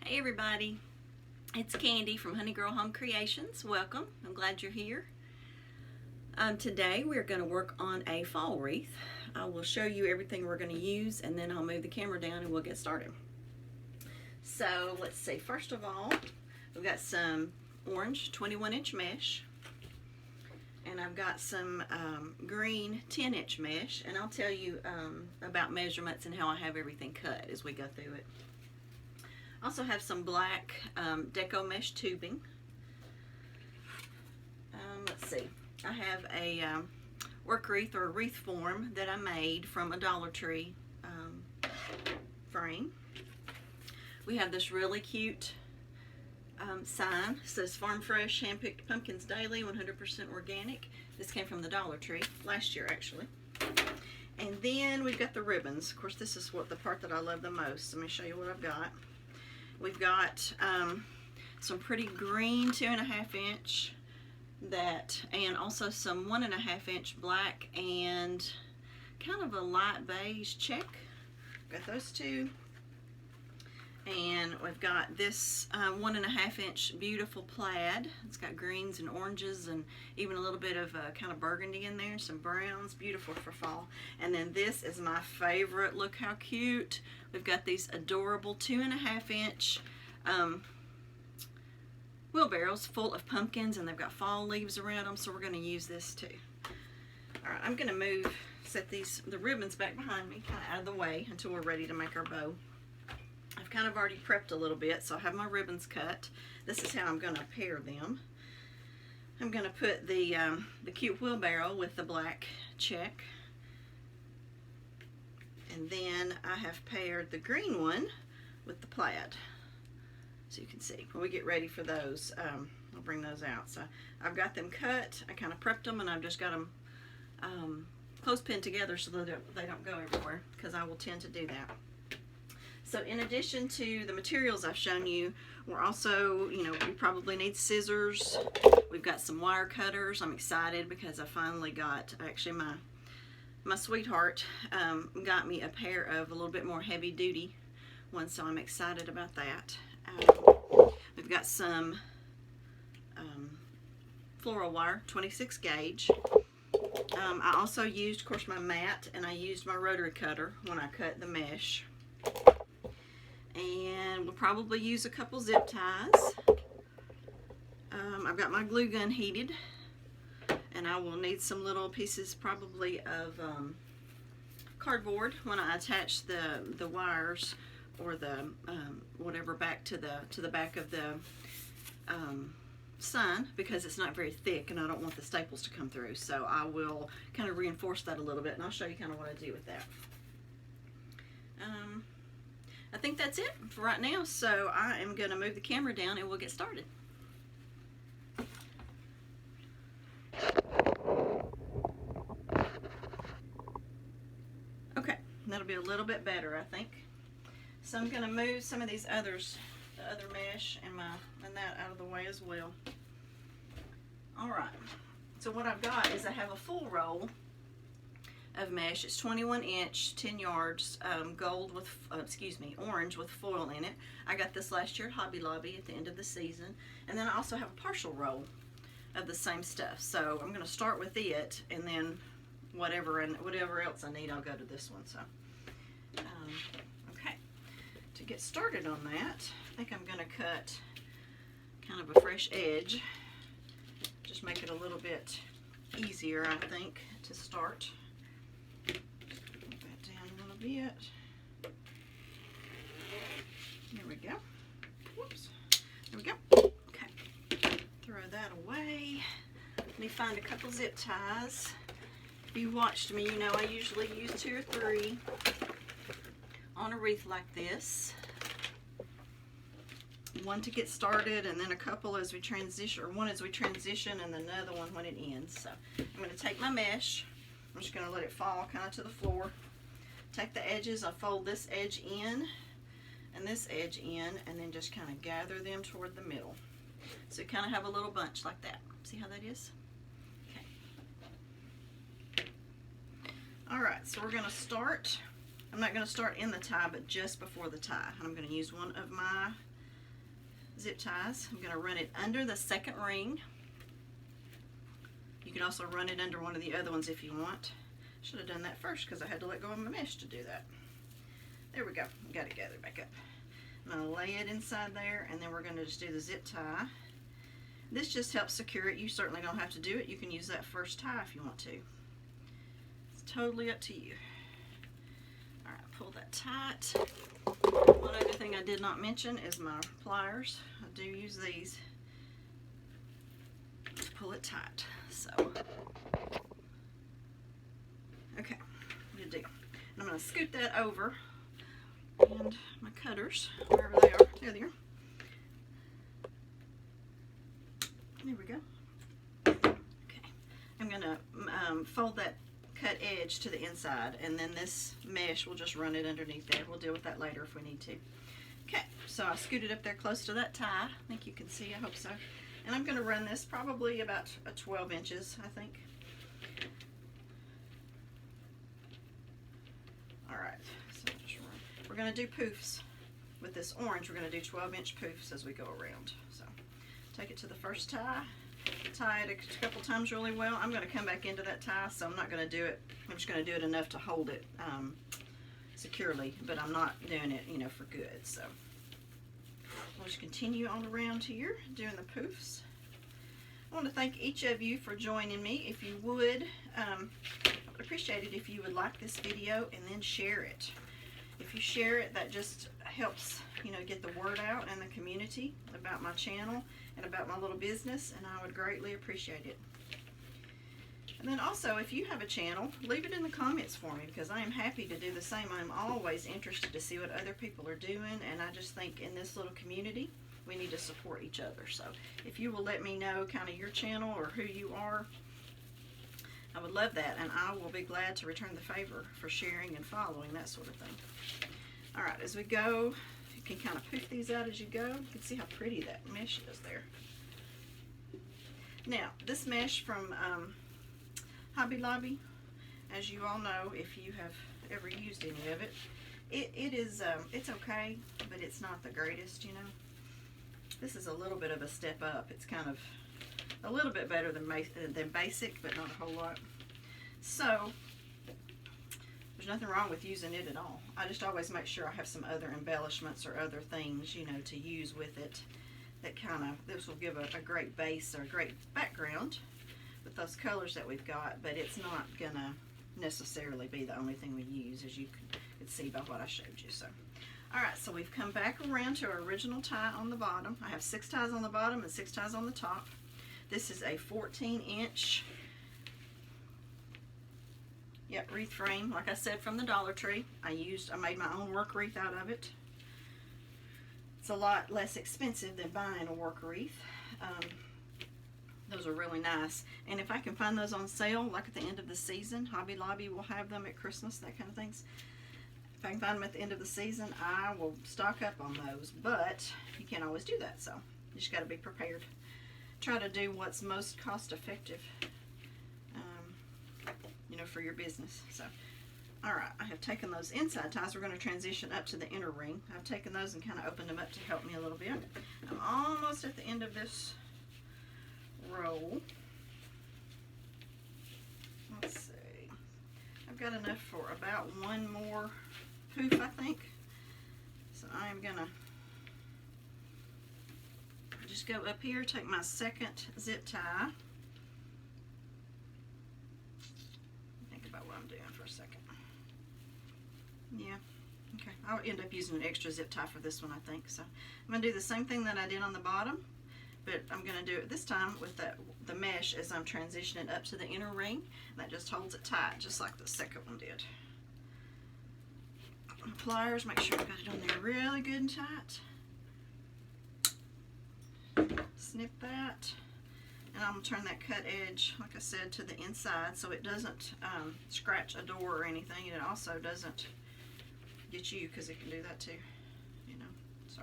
Hey everybody, it's Candy from Honey Girl Home Creations. Welcome, I'm glad you're here. Today we're going to work on a fall wreath. I will show you everything we're going to use and then I'll move the camera down and we'll get started. So let's see, first of all, we've got some orange 21-inch mesh and I've got some green 10-inch mesh, and I'll tell you about measurements and how I have everything cut as we go through it. I also have some black deco mesh tubing. Let's see, I have a work wreath or a wreath form that I made from a Dollar Tree frame. We have this really cute sign. It says Farm Fresh, hand-picked pumpkins daily, 100% organic. This came from the Dollar Tree last year actually. And then we've got the ribbons. Of course, this is the part that I love the most. Let me show you what I've got. We've got some pretty green 2.5-inch and also some 1.5-inch black and kind of a light beige check. Got those two. And we've got this 1.5-inch beautiful plaid. It's got greens and oranges and even a little bit of kind of burgundy in there, some browns, beautiful for fall. And then this is my favorite. Look how cute. We've got these adorable 2.5-inch wheelbarrows full of pumpkins, and they've got fall leaves around them, so we're going to use this too. All right, I'm going to set the ribbons back behind me, kind of out of the way until we're ready to make our bow. I've kind of already prepped a little bit, so I have my ribbons cut. This is how I'm going to pair them. I'm going to put the cute wheelbarrow with the black check. And then I have paired the green one with the plaid. So you can see, when we get ready for those, I'll bring those out. So I've got them cut, I kind of prepped them, and I've just got them clothespin together so that they don't go everywhere, because I will tend to do that. So in addition to the materials I've shown you, we're also, we probably need scissors. We've got some wire cutters. I'm excited because I finally got, actually my sweetheart got me a pair of a little bit more heavy duty ones, so I'm excited about that. We've got some floral wire, 26 gauge. I also used, of course, my mat, and I used my rotary cutter when I cut the mesh. And we'll probably use a couple zip ties. I've got my glue gun heated, and I will need some little pieces probably of cardboard when I attach the wires or the whatever back to the back of the sign, because it's not very thick and I don't want the staples to come through. So I will kind of reinforce that a little bit, and I'll show you kind of what I do with that. I think that's it for right now, so I am going to move the camera down and we'll get started. Okay, that'll be a little bit better, I think. So I'm going to move some of these others, the other mesh and that out of the way as well. All right, so what I've got is I have a full roll of mesh. It's 21-inch, 10 yards, gold with, orange with foil in it. I got this last year at Hobby Lobby at the end of the season. And then I also have a partial roll of the same stuff. So I'm going to start with it, and then whatever else I need, I'll go to this one. So, okay. To get started on that, I think I'm going to cut kind of a fresh edge. Just make it a little bit easier, I think, to start. Bit. There we go. Whoops. There we go. Okay. Throw that away. Let me find a couple zip ties. If you watched me, you know I usually use 2 or 3 on a wreath like this. One to get started, and then a couple as we transition, or one as we transition, and another one when it ends. So I'm going to take my mesh. I'm just going to let it fall kind of to the floor. Take the edges, I fold this edge in and this edge in, and then just kind of gather them toward the middle. So you kind of have a little bunch like that. See how that is? Okay. All right, so we're going to start. I'm not going to start in the tie, but just before the tie. I'm going to use one of my zip ties. I'm going to run it under the second ring. You can also run it under one of the other ones if you want. Should have done that first because I had to let go of my mesh to do that. There we go. Got it gathered back up. I'm going to lay it inside there, and then we're going to just do the zip tie. This just helps secure it. You certainly don't have to do it. You can use that first tie if you want to. It's totally up to you. All right, pull that tight. One other thing I did not mention is my pliers. I do use these to pull it tight. So, okay, good deal. And I'm going to scoot that over, and my cutters, wherever they are, there they are. There we go. Okay, I'm going to fold that cut edge to the inside, and then this mesh will just run it underneath there. We'll deal with that later if we need to. Okay, so I scooted up there close to that tie. I think you can see, I hope so. And I'm going to run this probably about 12 inches, I think. All right, so just run. We're going to do poofs. With this orange, we're going to do 12-inch poofs as we go around. So take it to the first tie. Tie it a couple times really well. I'm going to come back into that tie, so I'm not going to do it. I'm just going to do it enough to hold it securely, but I'm not doing it, you know, for good. So we'll just continue on around here doing the poofs. I want to thank each of you for joining me. If you would, I would appreciate it if you would like this video and then share it. If you share it, that just helps, you know, get the word out in the community about my channel and about my little business, and I would greatly appreciate it. And then also, if you have a channel, leave it in the comments for me, because I am happy to do the same. I'm always interested to see what other people are doing, and I just think in this little community, we need to support each other. So if you will let me know kind of your channel or who you are, I would love that, and I will be glad to return the favor for sharing and following, that sort of thing. All right, as we go, you can kind of poof these out as you go. You can see how pretty that mesh is there. Now, this mesh from Hobby Lobby, as you all know, if you have ever used any of it, it's okay, but it's not the greatest, you know. This is a little bit of a step up. It's kind of a little bit better than basic, but not a whole lot. So there's nothing wrong with using it at all. I just always make sure I have some other embellishments or other things, you know, to use with it. That kind of, this will give a great base or a great background with those colors that we've got, but it's not gonna necessarily be the only thing we use, as you could see by what I showed you. So, all right, so we've come back around to our original tie on the bottom. I have 6 ties on the bottom and 6 ties on the top. This is a 14-inch wreath frame, like I said, from the Dollar Tree. I made my own work wreath out of it. It's a lot less expensive than buying a work wreath. Those are really nice, and if I can find those on sale, like at the end of the season, Hobby Lobby will have them at Christmas, that kind of things. If I can find them at the end of the season, I will stock up on those, but you can't always do that, so you just got to be prepared. Try to do what's most cost effective, you know, for your business. So, all right, I have taken those inside ties. We're going to transition up to the inner ring. I've taken those and kind of opened them up to help me a little bit. I'm almost at the end of this roll. Let's see. I've got enough for about one more poof, I think. So I am going to just go up here, take my second zip tie. Think about what I'm doing for a second. Yeah, okay. I'll end up using an extra zip tie for this one, I think. So I'm going to do the same thing that I did on the bottom, but I'm going to do it this time with the mesh as I'm transitioning up to the inner ring. That just holds it tight, just like the second one did. My pliers, make sure I've got it on there really good and tight. Snip that, and I'm going to turn that cut edge, like I said, to the inside so it doesn't scratch a door or anything, and it also doesn't get you, because it can do that too, you know. So,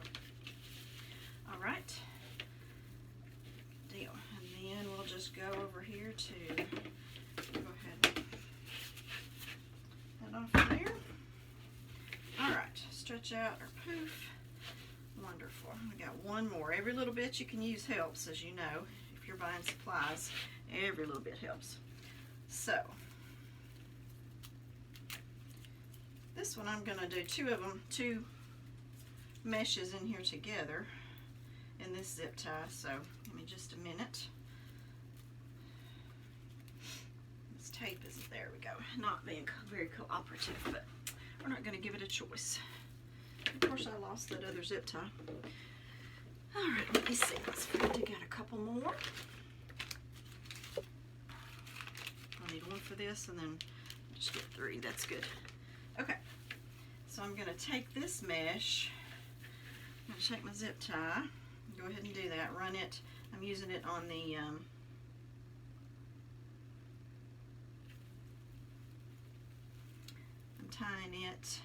all right, deal. And then we'll just go over here to go ahead and head off there. All right, stretch out our poof, Wonderful. We got one more. Every little bit you can use helps, as you know. If you're buying supplies, every little bit helps. So, this one I'm going to do two meshes in here together in this zip tie. So, give me just a minute. This tape isn't, there we go, not being very cooperative, but we're not going to give it a choice. Of course, I lost that other zip tie. All right, let me see. Let's dig out a couple more. I need one for this, and then just get 3. That's good. Okay, so I'm going to take this mesh. I'm going to take my zip tie. Go ahead and do that. Run it. I'm using it on the I'm tying it.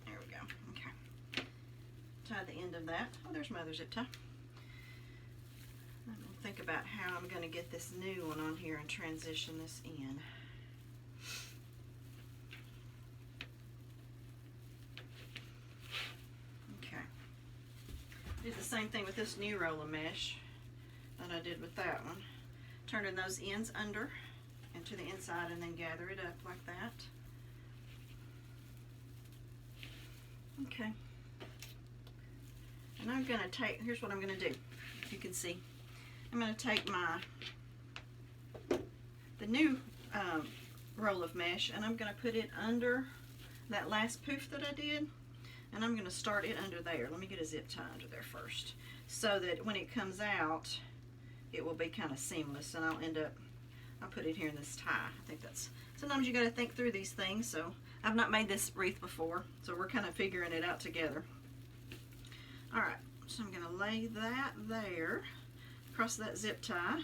There we go. Okay. Tie the end of that. Oh, there's my other zip tie. I'm going to think about how I'm going to get this new one on here and transition this in. Okay. Do the same thing with this new roll of mesh that I did with that one. Turning those ends under and to the inside, and then gather it up like that. Okay. And I'm going to take, here's what I'm going to do, if you can see. I'm going to take the new roll of mesh, and I'm going to put it under that last poof that I did, and I'm going to start it under there. Let me get a zip tie under there first, so that when it comes out, it will be kind of seamless, and I'll put it here in this tie. I think that's, sometimes you got to think through these things. So I've not made this wreath before, so we're kind of figuring it out together. All right, so I'm going to lay that there across that zip tie.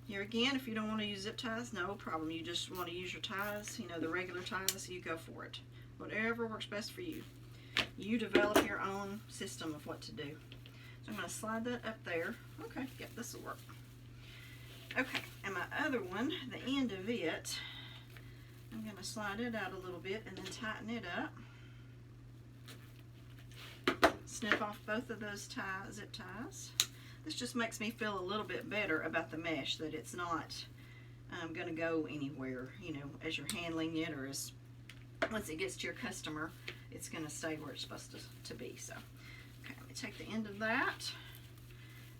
Here again, if you don't want to use zip ties, no problem. You just want to use your ties, you know, the regular ties, you go for it. Whatever works best for you. You develop your own system of what to do. So I'm going to slide that up there. Okay, yep, this will work. Okay, and my other one, the end of it, I'm going to slide it out a little bit and then tighten it up. Snip off both of those zip ties. This just makes me feel a little bit better about the mesh, that it's not going to go anywhere, you know, as you're handling it, or as once it gets to your customer, it's going to stay where it's supposed to be. So, okay, let me take the end of that,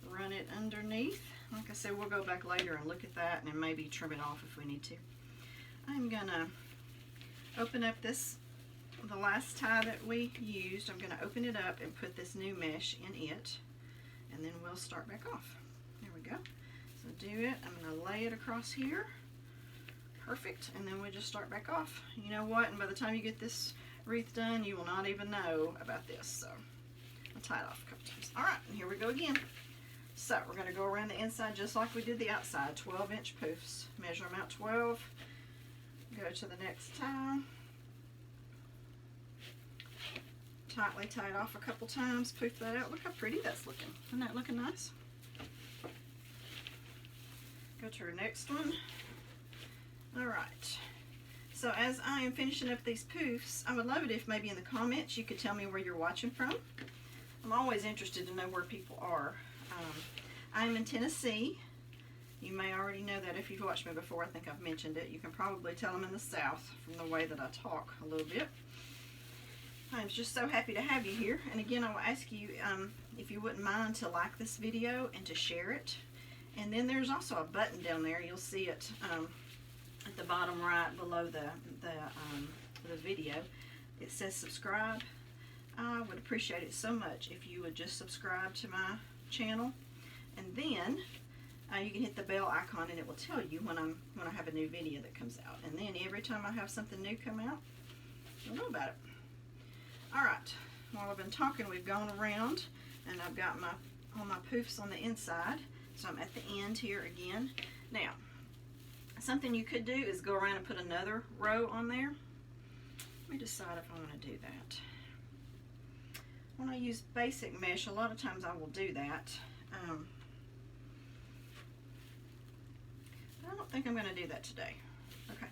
run it underneath. Like I said, we'll go back later and look at that and then maybe trim it off if we need to. I'm going to open up the last tie that we used. I'm going to open it up and put this new mesh in it, and then we'll start back off. There we go. So do it. I'm going to lay it across here. Perfect. And then we just start back off. You know what? And by the time you get this wreath done, you will not even know about this. So I'll tie it off a couple times. All right, and here we go again. So we're going to go around the inside just like we did the outside, 12-inch poofs. Measure them out 12. Go to the next tie. Tightly tie it off a couple times. Poof that out. Look how pretty that's looking. Isn't that looking nice? Go to our next one. All right. So as I am finishing up these poofs, I would love it if maybe in the comments you could tell me where you're watching from. I'm always interested to know where people are. I'm in Tennessee. You may already know that if you've watched me before. I think I've mentioned it. You can probably tell I'm in the South from the way that I talk a little bit. I'm just so happy to have you here. And again, I will ask you if you wouldn't mind to like this video and to share it. And then there's also a button down there. You'll see it at the bottom right below the video. It says subscribe. I would appreciate it so much if you would just subscribe to my channel, and then you can hit the bell icon and it will tell you when I have a new video that comes out. And then every time I have something new come out, you'll know about it. All right, while I've been talking, we've gone around and I've got all my poofs on the inside, so I'm at the end here again. Now, something you could do is go around and put another row on there. Let me decide if I want to do that. When I use basic mesh, a lot of times I will do that. But I don't think I'm going to do that today. Okay,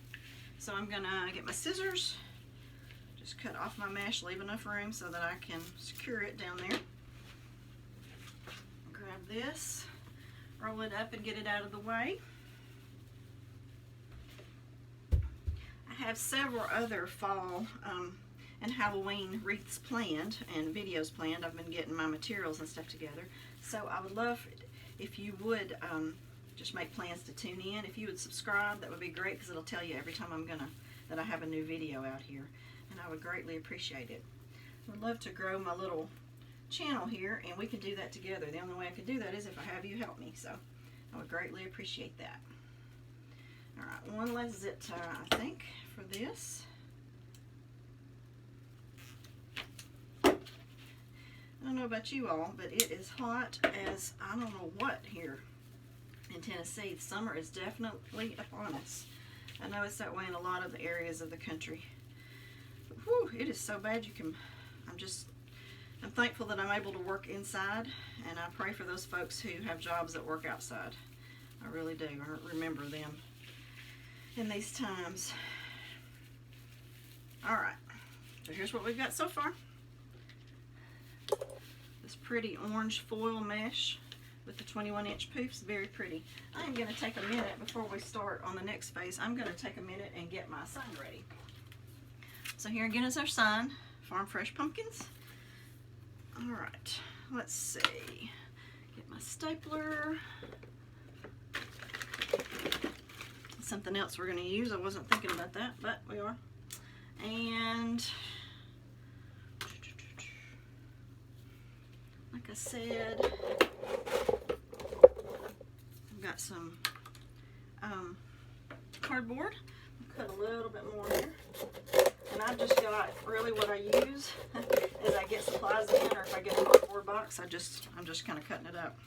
so I'm going to get my scissors, Just cut off my mesh, leave enough room so that I can secure it down there. Grab this, roll it up and get it out of the way. I have several other fall and Halloween wreaths planned and videos planned. I've been getting my materials and stuff together. So I would love if you would just make plans to tune in. If you would subscribe, that would be great, because it'll tell you every time that I have a new video out here. And I would greatly appreciate it. I would love to grow my little channel here, and we can do that together. The only way I can do that is if I have you help me. So I would greatly appreciate that. Alright, one less zip tie, I think, for this. I don't know about you all, but it is hot as I don't know what here in Tennessee. Summer is definitely upon us. I know it's that way in a lot of the areas of the country. But whew, it is so bad I'm thankful that I'm able to work inside, and I pray for those folks who have jobs that work outside. I really do. I remember them in these times. Alright, so here's what we've got so far. This pretty orange foil mesh with the 21-inch poofs, very pretty. I am going to take a minute before we start on the next phase. I'm going to take a minute and get my sign ready. So here again is our sign, Farm Fresh Pumpkins. Alright, let's see. Get my stapler. Something else we're going to use. I wasn't thinking about that, but we are. And like I said, I've got some cardboard. I'll cut a little bit more here. And I've just got, really what I use is I get supplies in, or if I get a cardboard box, I'm just kind of cutting it up.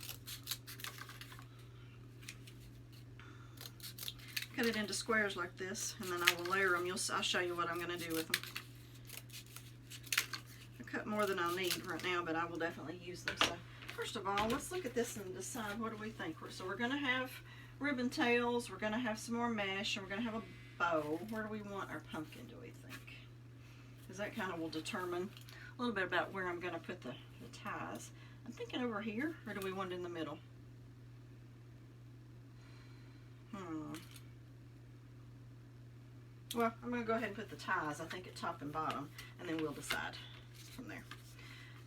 Cut it into squares like this, and then I will layer them. I'll show you what I'm going to do with them. I cut more than I'll need right now, but I will definitely use them. So first of all, let's look at this and decide what do we think. So we're going to have ribbon tails, we're going to have some more mesh, and we're going to have a bow. Where do we want our pumpkin, do we think? Because that kind of will determine a little bit about where I'm going to put the ties. I'm thinking over here, or do we want it in the middle? Well, I'm going to go ahead and put the ties, I think, at top and bottom, and then we'll decide from there.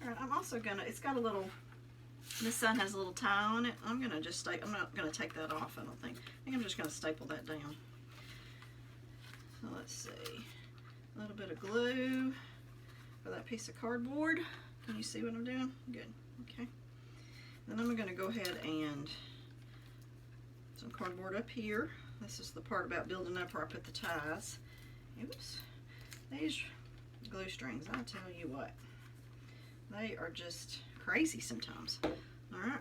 Alright, I'm also going to, it's got a little, this side has a little tie on it. I'm going to just I'm not going to take that off, I don't think. I think I'm just going to staple that down. So let's see. A little bit of glue for that piece of cardboard. Can you see what I'm doing? Good. Okay. Then I'm going to go ahead and some cardboard up here. This is the part about building up where I put the ties. Oops. These glue strings, I tell you what, they are just crazy sometimes. Alright.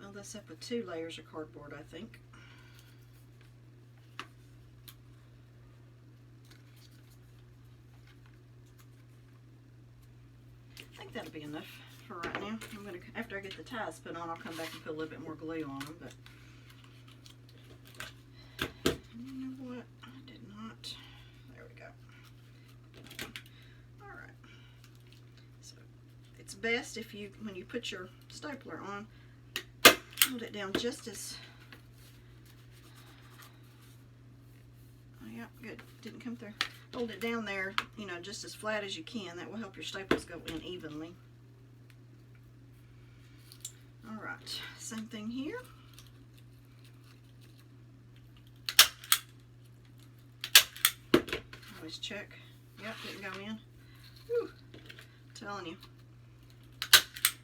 Build this up with 2 layers of cardboard, I think. That'll be enough for right now. I'm gonna, after I get the ties put on, I'll come back and put a little bit more glue on them. But you know what? I did not. There we go. All right. So it's best if you, when you put your stapler on, hold it down just as. Oh yeah, good. Didn't come through. Hold it down there, you know, just as flat as you can. That will help your staples go in evenly. Alright, same thing here. Always check. Yep, didn't go in. Whew, telling you.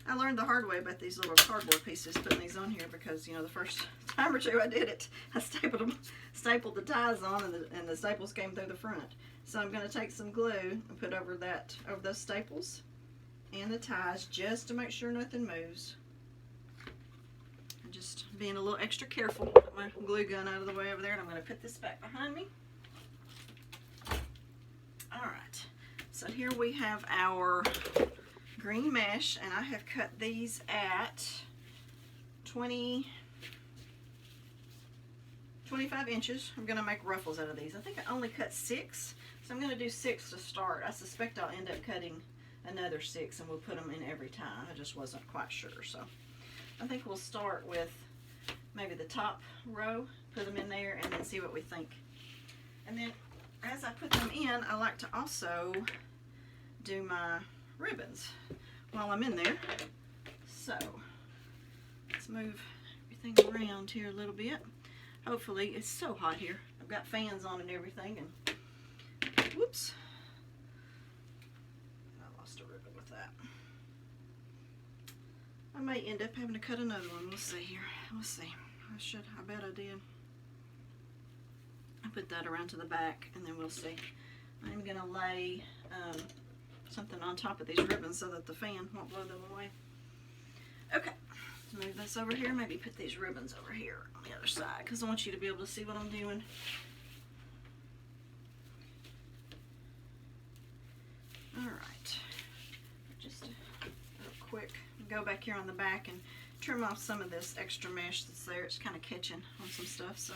I learned the hard way about these little cardboard pieces, putting these on here, because, you know, the first time or two I did it, I stapled the ties on, and the staples came through the front. So I'm going to take some glue and put over those staples and the ties, just to make sure nothing moves. I'm just being a little extra careful. Put my glue gun out of the way over there, and I'm going to put this back behind me. Alright, so here we have our green mesh, and I have cut these at 25 inches. I'm going to make ruffles out of these. I think I only cut 6, so I'm going to do 6 to start. I suspect I'll end up cutting another 6, and we'll put them in every time. I just wasn't quite sure, so I think we'll start with maybe the top row, put them in there, and then see what we think. And then as I put them in, I like to also do my ribbons while I'm in there. So let's move everything around here a little bit. Hopefully, it's so hot here. I've got fans on and everything, and whoops, I lost a ribbon with that. I may end up having to cut another one. We'll see here. We'll see. I bet I did. I put that around to the back, and then we'll see. I'm gonna lay something on top of these ribbons so that the fan won't blow them away. Okay, let's move this over here. Maybe put these ribbons over here on the other side, because I want you to be able to see what I'm doing. All right, just a quick go back here on the back and trim off some of this extra mesh that's there. It's kind of catching on some stuff, so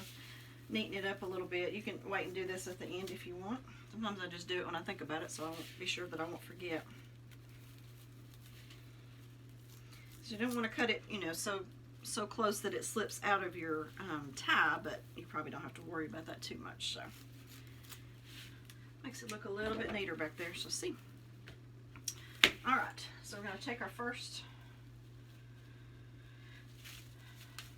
neaten it up a little bit. You can wait and do this at the end if you want. Sometimes I just do it when I think about it, so I'll be sure that I won't forget. So you don't want to cut it, you know, so close that it slips out of your tie, but you probably don't have to worry about that too much. So makes it look a little bit neater back there. So see. All right, so we're going to take our first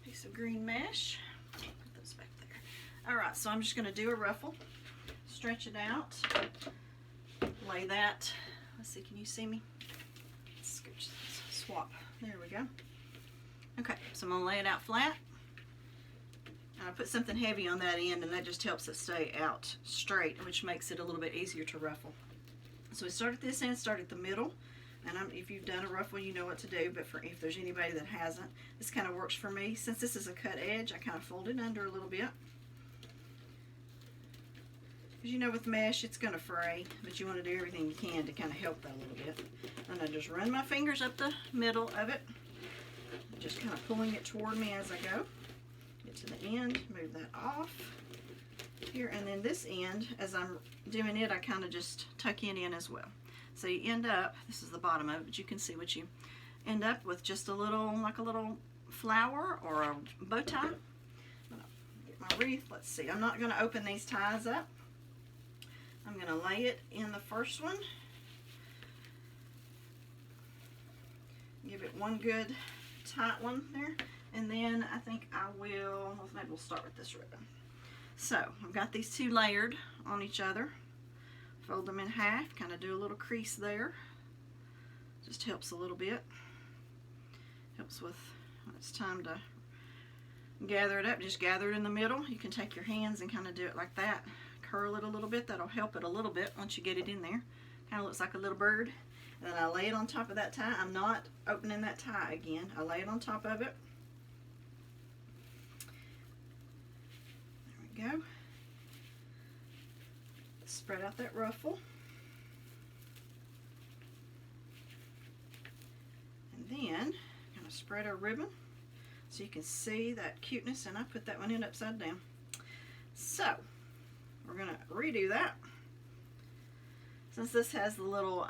piece of green mesh. Put those back there. All right, so I'm just going to do a ruffle, stretch it out, lay that. Let's see, can you see me? Scooch this, swap. There we go. Okay, so I'm going to lay it out flat. And I put something heavy on that end, and that just helps it stay out straight, which makes it a little bit easier to ruffle. So we start at this end, start at the middle. And if you've done a ruffle, you know what to do, but if there's anybody that hasn't, this kind of works for me. Since this is a cut edge, I kind of fold it under a little bit. Because you know with mesh, it's going to fray, but you want to do everything you can to kind of help that a little bit. And I just run my fingers up the middle of it, just kind of pulling it toward me as I go. Get to the end, move that off here, and then this end, as I'm doing it, I kind of just tuck it in as well. So you end up, this is the bottom of it, but you can see what you end up with, just a little, like a little flower or a bow tie. I'm gonna get my wreath. Let's see, I'm not going to open these ties up. I'm going to lay it in the first one. Give it one good tight one there. And then I think I will, maybe we'll start with this ribbon. So I've got these two layered on each other. Fold them in half, kind of do a little crease there. Just helps a little bit. Helps with when it's time to gather it up. Just gather it in the middle. You can take your hands and kind of do it like that. Curl it a little bit. That'll help it a little bit once you get it in there. Kind of looks like a little bird. And then I lay it on top of that tie. I'm not opening that tie again. I lay it on top of it. There we go. Spread out that ruffle. And then I'm going to spread our ribbon so you can see that cuteness, and I put that one in upside down. So we're going to redo that. Since this has the little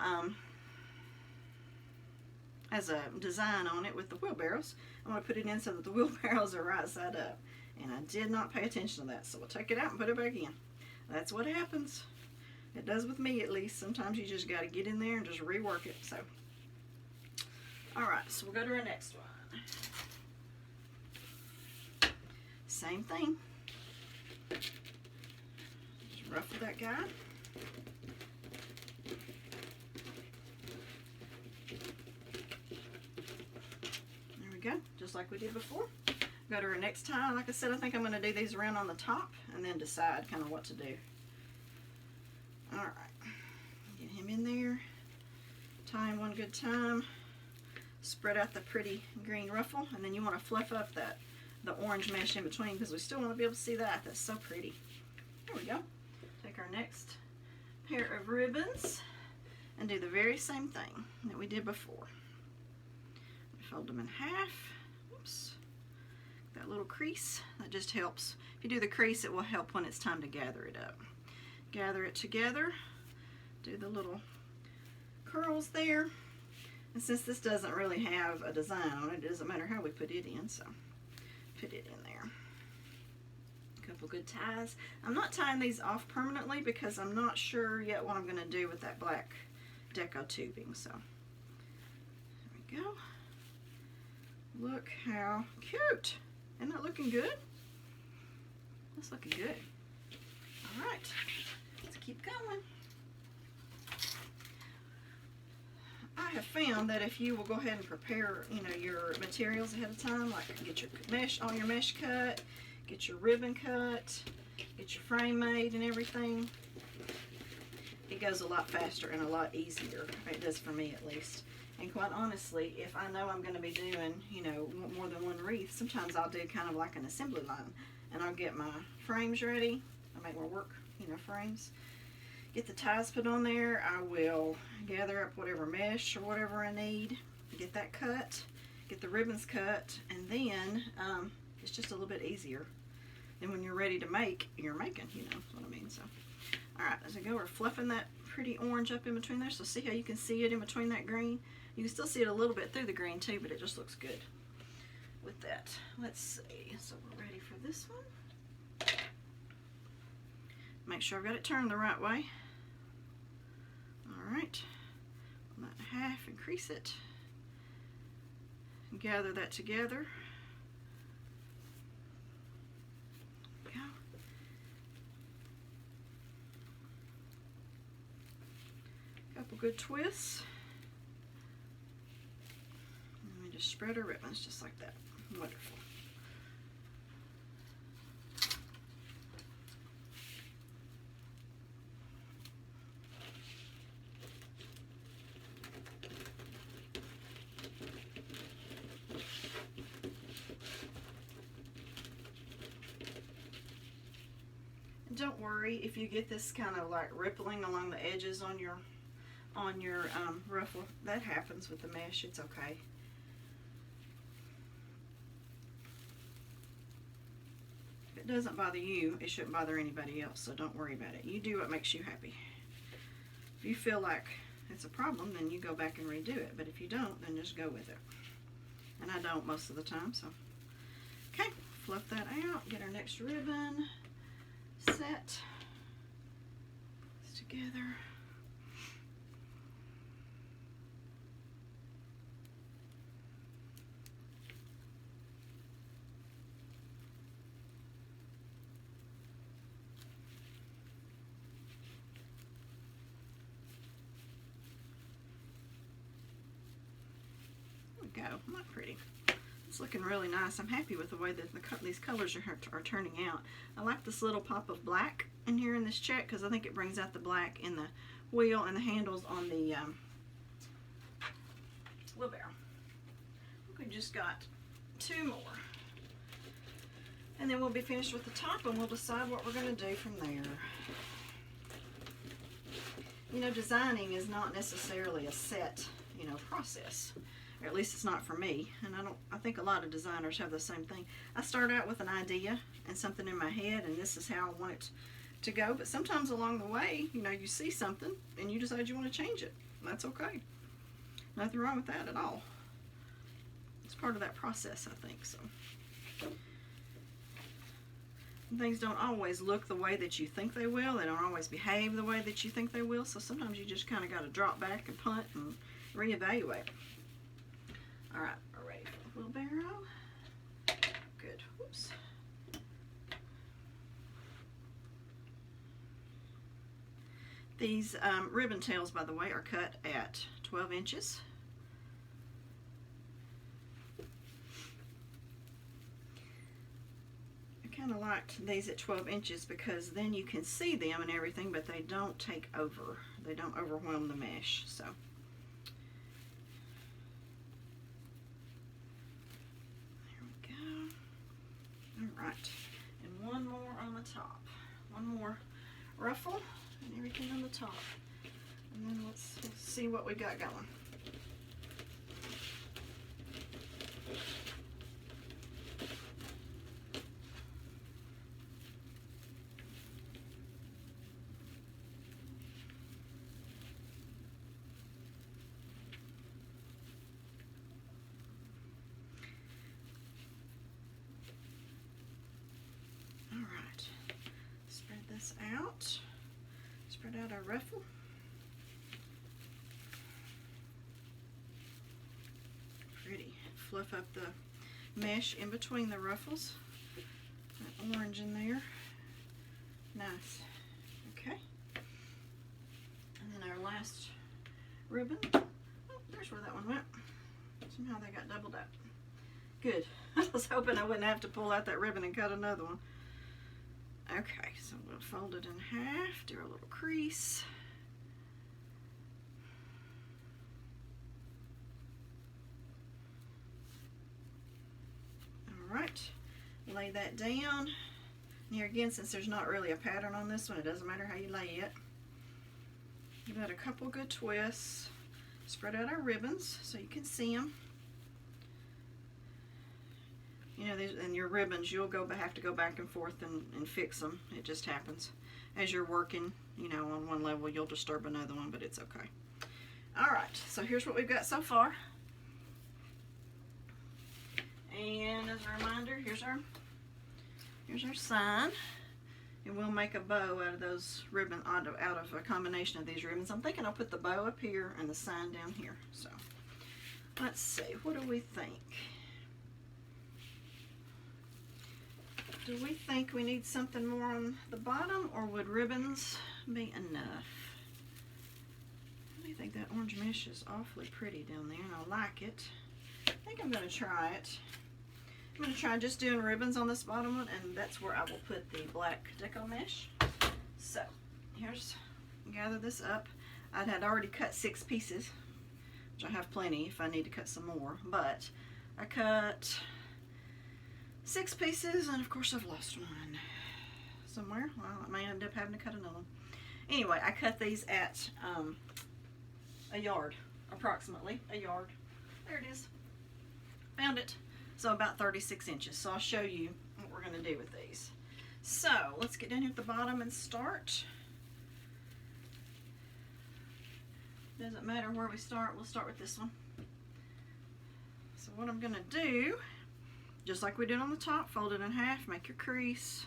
has a design on it with the wheelbarrows, I'm going to put it in so that the wheelbarrows are right side up. And I did not pay attention to that, so we'll take it out and put it back in. That's what happens. It does with me, at least. Sometimes you just got to get in there and just rework it. So, all right, so we'll go to our next one. Same thing. Just ruffle that guy. There we go, just like we did before. Go to our next tie. Like I said, I think I'm going to do these around on the top and then decide kind of what to do. All right, get him in there, tie him one good time, spread out the pretty green ruffle, and then you want to fluff up the orange mesh in between because we still want to be able to see that. That's so pretty. There we go. Take our next pair of ribbons, and do the very same thing that we did before. Fold them in half. Oops. That little crease, that just helps. If you do the crease, it will help when it's time to gather it up. Gather it together, do the little curls there. And since this doesn't really have a design on it, it doesn't matter how we put it in, so put it in there. A couple good ties. I'm not tying these off permanently because I'm not sure yet what I'm going to do with that black deco tubing, so there we go. Look how cute. Isn't that looking good? That's looking good. All right, let's keep going. I have found that if you will go ahead and prepare, your materials ahead of time, like get your mesh, all your mesh cut, get your ribbon cut, get your frame made and everything, it goes a lot faster and a lot easier. It does for me, at least. And quite honestly, if I know I'm going to be doing, more than one wreath, sometimes I'll do kind of like an assembly line. And I'll get my frames ready. I make my work, frames. Get the ties put on there. I will gather up whatever mesh or whatever I need. Get that cut. Get the ribbons cut. And then it's just a little bit easier. Then when you're ready to make, you're making, that's what I mean. So, alright, as I go, we're fluffing that pretty orange up in between there. So see how you can see it in between that green? You can still see it a little bit through the green too, but it just looks good with that. Let's see. So we're ready for this one. Make sure I've got it turned the right way. Alright. On that half, increase it. Gather that together. Go. Couple good twists. Just spread our ribbons just like that. Wonderful. And don't worry if you get this kind of like rippling along the edges on your ruffle. That happens with the mesh. It's okay. Doesn't bother you, it shouldn't bother anybody else, so don't worry about it. You do what makes you happy. If you feel like it's a problem, then you go back and redo it, but if you don't, then just go with it. And I don't most of the time, so okay, fluff that out, get our next ribbon set together. Go. Not pretty. It's looking really nice. I'm happy with the way that these colors are turning out. I like this little pop of black in here in this check because I think it brings out the black in the wheel and the handles on the wheelbarrow. We just got two more. And then we'll be finished with the top and we'll decide what we're going to do from there. Designing is not necessarily a set, process. Or at least it's not for me, and I think a lot of designers have the same thing. I start out with an idea and something in my head, and this is how I want it to go, but sometimes along the way, you see something and you decide you want to change it. That's okay. Nothing wrong with that at all. It's part of that process, I think. So things don't always look the way that you think they will. They don't always behave the way that you think they will, so sometimes you just kind of got to drop back and punt and reevaluate. Alright, we're ready for the wheelbarrow. Good. Whoops. These ribbon tails, by the way, are cut at 12 inches. I kind of liked these at 12 inches because then you can see them and everything, but they don't take over. They don't overwhelm the mesh. So. Alright, and one more on the top. One more ruffle and everything on the top. And then let's see what we got going. All right, spread this out. Spread out our ruffle. Pretty. Fluff up the mesh in between the ruffles. That orange in there. Nice. Okay. And then our last ribbon. Oh, there's where that one went. Somehow they got doubled up. Good. I was hoping I wouldn't have to pull out that ribbon and cut another one. Okay, so we'll fold it in half, do a little crease. All right, lay that down. And here again, since there's not really a pattern on this one, it doesn't matter how you lay it. Give it a couple good twists. Spread out our ribbons so you can see them. You know, and your ribbons, you'll have to go back and forth and fix them. It just happens. As you're working, you know, on one level, you'll disturb another one, but it's okay. All right, so here's what we've got so far. And as a reminder, here's our sign. And we'll make a bow out of those ribbon, out of a combination of these ribbons. I'm thinking I'll put the bow up here and the sign down here. So let's see, what do we think? Do we think we need something more on the bottom, or would ribbons be enough? I think that orange mesh is awfully pretty down there, and I like it. I think I'm going to try it. I'm going to try just doing ribbons on this bottom one, and that's where I will put the black deco mesh. So, gather this up. I had already cut 6 pieces, which I have plenty if I need to cut some more, but I cut 6 pieces, and of course I've lost one somewhere. Well, I may end up having to cut another one. Anyway, I cut these at a yard, approximately a yard. There it is. Found it. So about 36 inches. So I'll show you what we're going to do with these. So let's get down here at the bottom and start. Doesn't matter where we start. We'll start with this one. So what I'm going to do, just like we did on the top, fold it in half, make your crease,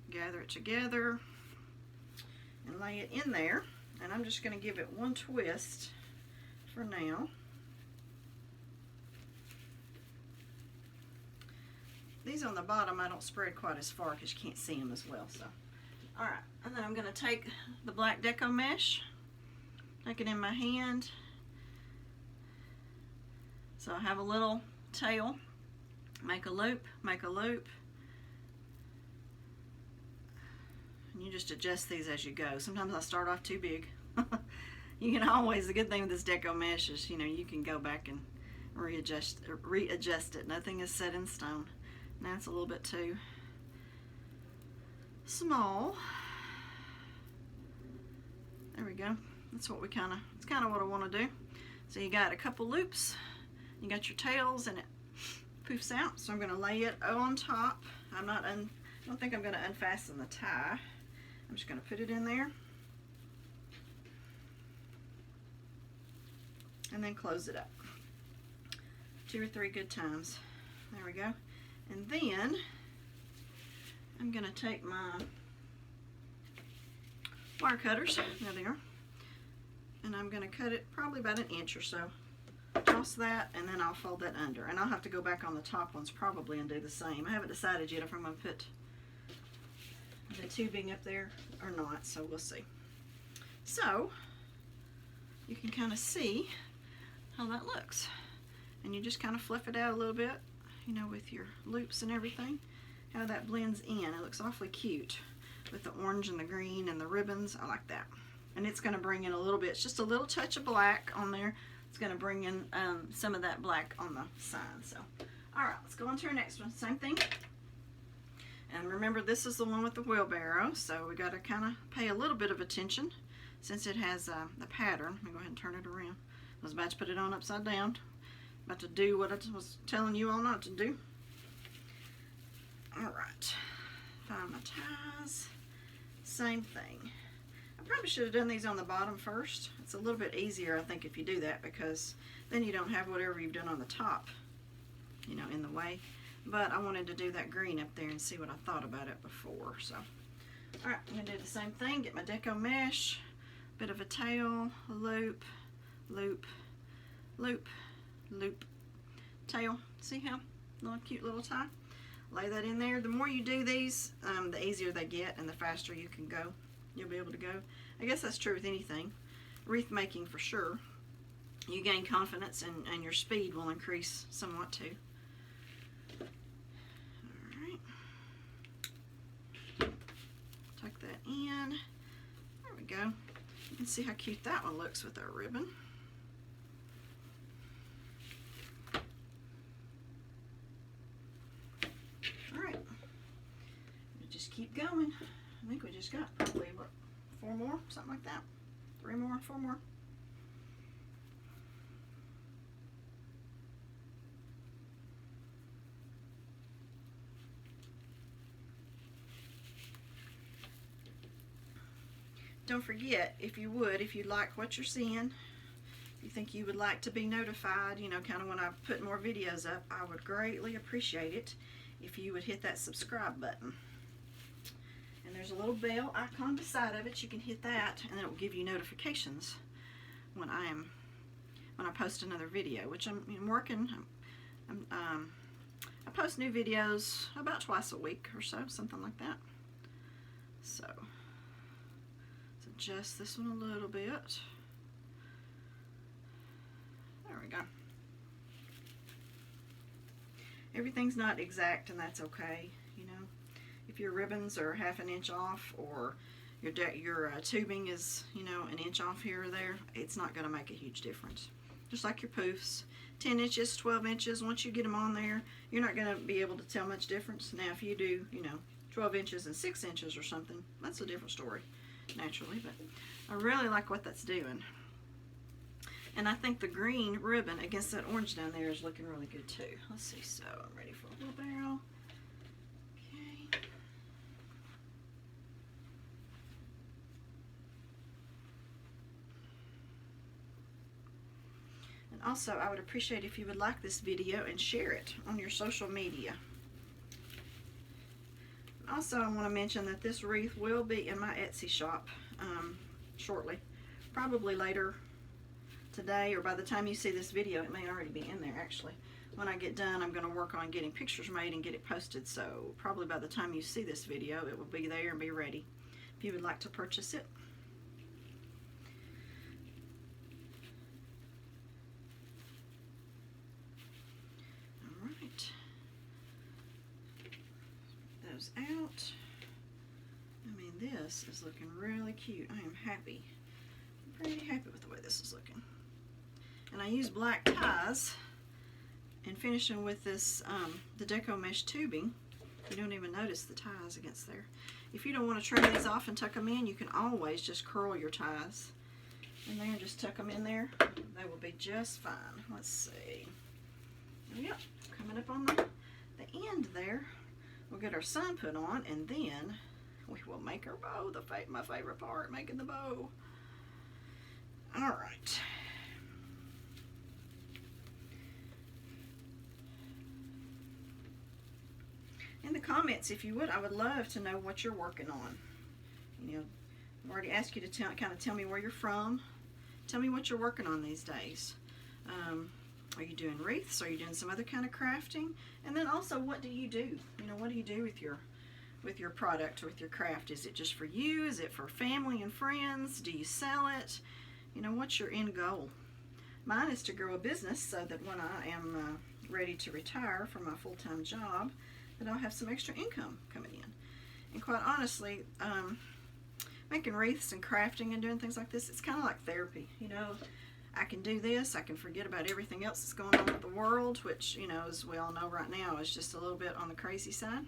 gather it together, and lay it in there. And I'm just going to give it one twist for now. These on the bottom I don't spread quite as far because you can't see them as well. So, all right, and then I'm going to take the black deco mesh, take it in my hand. So I have a little tail, make a loop, make a loop, and you just adjust these as you go. Sometimes I start off too big. You can always, the good thing with this deco mesh is, you know, you can go back and readjust it. Nothing is set in stone. Now it's a little bit too small. There we go. That's what it's kind of what I want to do. So you got a couple loops, you got your tails, and it poofs out. So I'm going to lay it on top. I don't think I'm going to unfasten the tie. I'm just going to put it in there and then close it up 2 or 3 good times. There we go. And then I'm going to take my wire cutters, there they are, and I'm going to cut it probably about 1 inch or so. Toss that, and then I'll fold that under. And I'll have to go back on the top ones probably and do the same. I haven't decided yet if I'm going to put the tubing up there or not, so we'll see. So you can kind of see how that looks. And you just kind of fluff it out a little bit, you know, with your loops and everything, how that blends in. It looks awfully cute with the orange and the green and the ribbons. I like that. And it's going to bring in a little bit, it's just a little touch of black on there. It's going to bring in some of that black on the sign. So, all right, let's go on to our next one. Same thing. And remember, this is the one with the wheelbarrow, so we got to kind of pay a little bit of attention since it has the pattern, let me go ahead and turn it around. I was about to put it on upside down. About to do what I was telling you all not to do. Alright, find my ties. Same thing. I probably should have done these on the bottom first. It's a little bit easier, I think, if you do that, because then you don't have whatever you've done on the top, you know, in the way. But I wanted to do that green up there and see what I thought about it before. So, alright, I'm going to do the same thing. Get my deco mesh, bit of a tail, loop, loop, loop, loop, tail. See how little cute little tie? Lay that in there. The more you do these, the easier they get and the faster you can go. You'll be able to go. I guess that's true with anything. Wreath making for sure. You gain confidence and your speed will increase somewhat too. Alright. Tuck that in. There we go. You can see how cute that one looks with our ribbon. Keep going. I think we just got probably, what, 4 more? Something like that. 3 more, 4 more. Don't forget, if you like what you're seeing, if you think you would like to be notified, you know, kind of when I put more videos up, I would greatly appreciate it if you would hit that subscribe button. And there's a little bell icon beside of it. You can hit that, and it will give you notifications when I post another video. Which I'm working. I post new videos about twice a week or so, something like that. So let's adjust this one a little bit. There we go. Everything's not exact, and that's okay. You know. If your ribbons are half an inch off, or your tubing is, you know, an inch off here or there, it's not going to make a huge difference. Just like your poofs, 10 inches, 12 inches, once you get them on there, you're not going to be able to tell much difference. Now, if you do, you know, 12 inches and 6 inches or something, that's a different story, naturally. But I really like what that's doing. And I think the green ribbon against that orange down there is looking really good too. Let's see, so I'm ready for a wheelbarrow. Also, I would appreciate if you would like this video and share it on your social media. Also, I want to mention that this wreath will be in my Etsy shop shortly. Probably later today, or by the time you see this video, it may already be in there actually. When I get done, I'm going to work on getting pictures made and get it posted. So probably by the time you see this video, it will be there and be ready if you would like to purchase it. Out. I mean, this is looking really cute. I am happy. I'm pretty happy with the way this is looking. And I use black ties and finishing with this the deco mesh tubing. You don't even notice the ties against there. If you don't want to trim these off and tuck them in, you can always just curl your ties in there and just tuck them in there. They will be just fine. Let's see. There we go. Coming up on the end there. We'll get our sun put on, and then we will make our bow. My favorite part, making the bow. All right. In the comments, if you would, I would love to know what you're working on. You know, I've already asked you to kind of tell me where you're from. Tell me what you're working on these days. Are you doing wreaths? Are you doing some other kind of crafting? And then also, what do you do? You know, what do you do with your product or with your craft? Is it just for you? Is it for family and friends? Do you sell it? You know, what's your end goal? Mine is to grow a business so that when I am ready to retire from my full-time job, that I'll have some extra income coming in. And quite honestly, making wreaths and crafting and doing things like this, it's kind of like therapy, you know. I can do this, I can forget about everything else that's going on with the world, which, you know, as we all know right now, is just a little bit on the crazy side.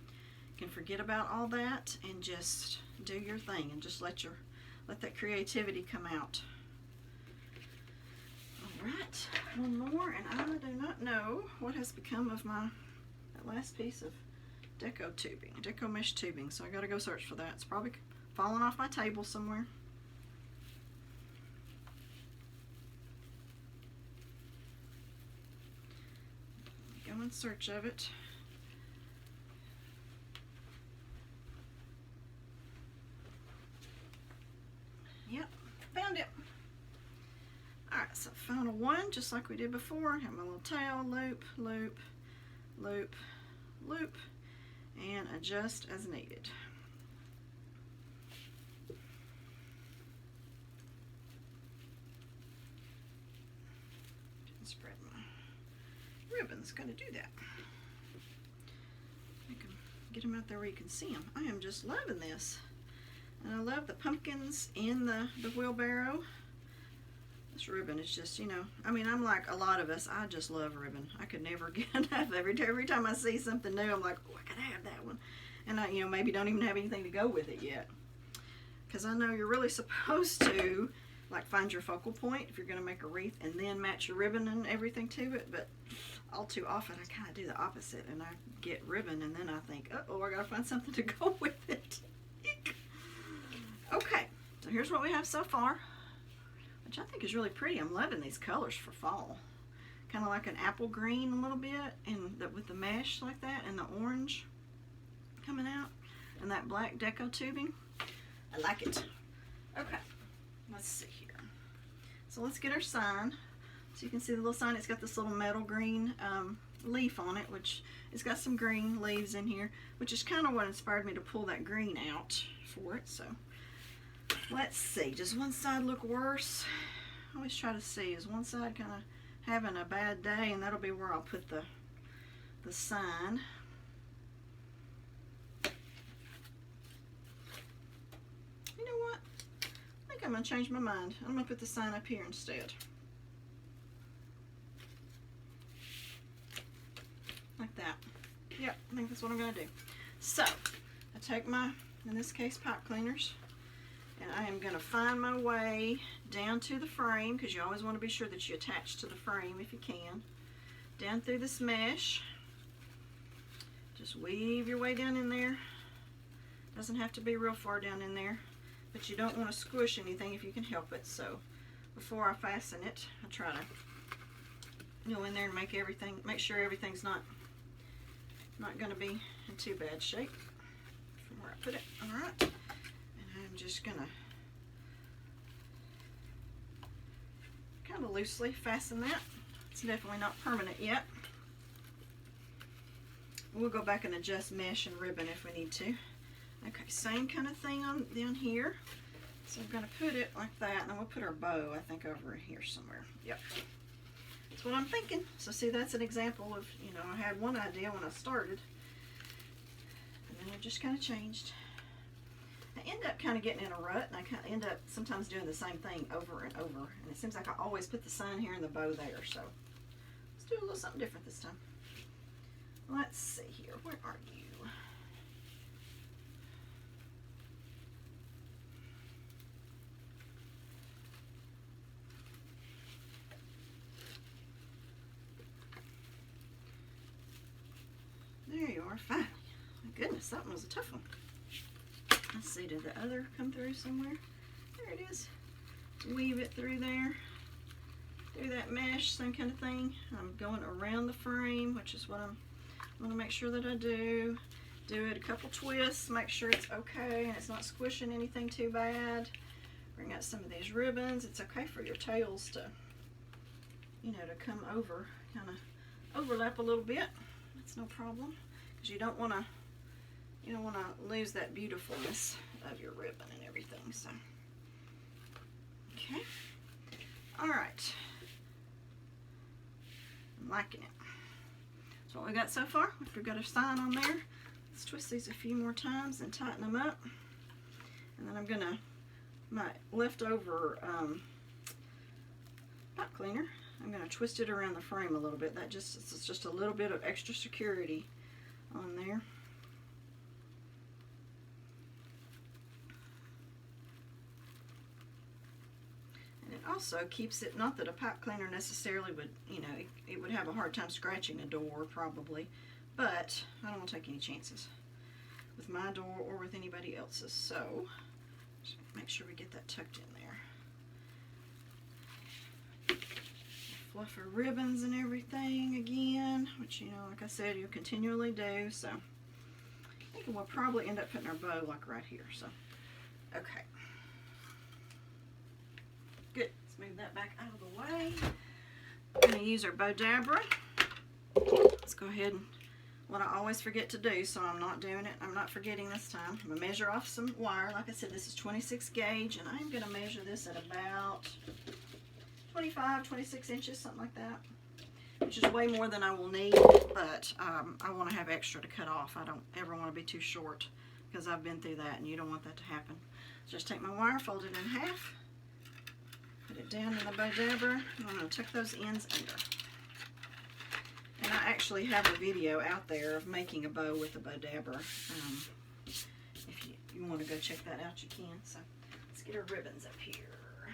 You can forget about all that and just do your thing and just let your let that creativity come out. All right, one more, and I do not know what has become of that last piece of deco mesh tubing, so I gotta go search for that. It's probably fallen off my table somewhere. Go in search of it. Yep, found it. Alright, so final one, just like we did before. Have my little tail, loop, loop, loop, loop, and adjust as needed. Didn't spread my ribbon's going to do that. Get them out there where you can see them. I am just loving this. And I love the pumpkins in the wheelbarrow. This ribbon is just, you know, I mean, I'm like a lot of us. I just love ribbon. I could never get enough. Every time I see something new, I'm like, oh, I gotta have that one. And I, you know, maybe don't even have anything to go with it yet. Because I know you're really supposed to, like, find your focal point if you're going to make a wreath and then match your ribbon and everything to it. But all too often, I kind of do the opposite. And I get ribbon and then I think, uh-oh, I gotta find something to go with it. Okay, so here's what we have so far, which I think is really pretty. I'm loving these colors for fall. Kind of like an apple green a little bit, and with the mesh like that, and the orange coming out, and that black deco tubing. I like it. Okay, let's see here. So let's get our sign. So you can see the little sign, it's got this little metal green leaf on it, which it's got some green leaves in here, which is kind of what inspired me to pull that green out for it. So let's see, does one side look worse? I always try to see, is one side kind of having a bad day, and that'll be where I'll put the sign. You know what? I think I'm going to change my mind. I'm going to put the sign up here instead. Like that. Yep, I think that's what I'm going to do. So, I take my, in this case, pipe cleaners, and I am going to find my way down to the frame, because you always want to be sure that you attach to the frame if you can. Down through this mesh. Just weave your way down in there. Doesn't have to be real far down in there, but you don't want to squish anything if you can help it. So before I fasten it, I try to go in there and make sure everything's not going to be in too bad shape from where I put it. All right, and I'm just going to kind of loosely fasten that. It's definitely not permanent yet. We'll go back and adjust mesh and ribbon if we need to. Okay, same kind of thing on down here. So I'm going to put it like that, and then we'll put our bow, I think, over here somewhere. Yep. That's what I'm thinking. So see, that's an example of, you know, I had one idea when I started, and then it just kind of changed. I end up kind of getting in a rut, and I kind of end up sometimes doing the same thing over and over. And it seems like I always put the sign here and the bow there. So let's do a little something different this time. Let's see here. Where are you? There you are, finally. My goodness, that one was a tough one. Let's see, did the other come through somewhere? There it is. Weave it through there, through that mesh, same kind of thing. I'm going around the frame, which is what I want to make sure that I do. Do it a couple twists, make sure it's okay and it's not squishing anything too bad. Bring out some of these ribbons. It's okay for your tails to, you know, to come over, kind of overlap a little bit. That's no problem, because you don't want to lose that beautifulness of your ribbon and everything. So okay, all right, I'm liking it. That's what we got so far. We've got a sign on there. Let's twist these a few more times and tighten them up, and then I'm gonna, my leftover pipe cleaner, I'm going to twist it around the frame a little bit. It's just a little bit of extra security on there. also keeps it, not that a pipe cleaner necessarily would, you know, it would have a hard time scratching a door probably, but I don't want to take any chances with my door or with anybody else's. So just make sure we get that tucked in there. Fluff our ribbons and everything again, which, you know, like I said, you'll continually do. So I think we'll probably end up putting our bow like right here. So okay, good. Let's move that back out of the way. We're going to use our bow dabber. Let's go ahead and, what I always forget to do, so I'm not doing it, I'm not forgetting this time, I'm going to measure off some wire. Like I said, this is 26 gauge, and I'm going to measure this at about 25, 26 inches, something like that, which is way more than I will need, but I want to have extra to cut off. I don't ever want to be too short, because I've been through that, and you don't want that to happen. So just take my wire, fold it in half, put it down in the bow dabber, and I'm going to tuck those ends under. And I actually have a video out there of making a bow with a bow dabber. If you want to go check that out, you can. So let's get our ribbons up here.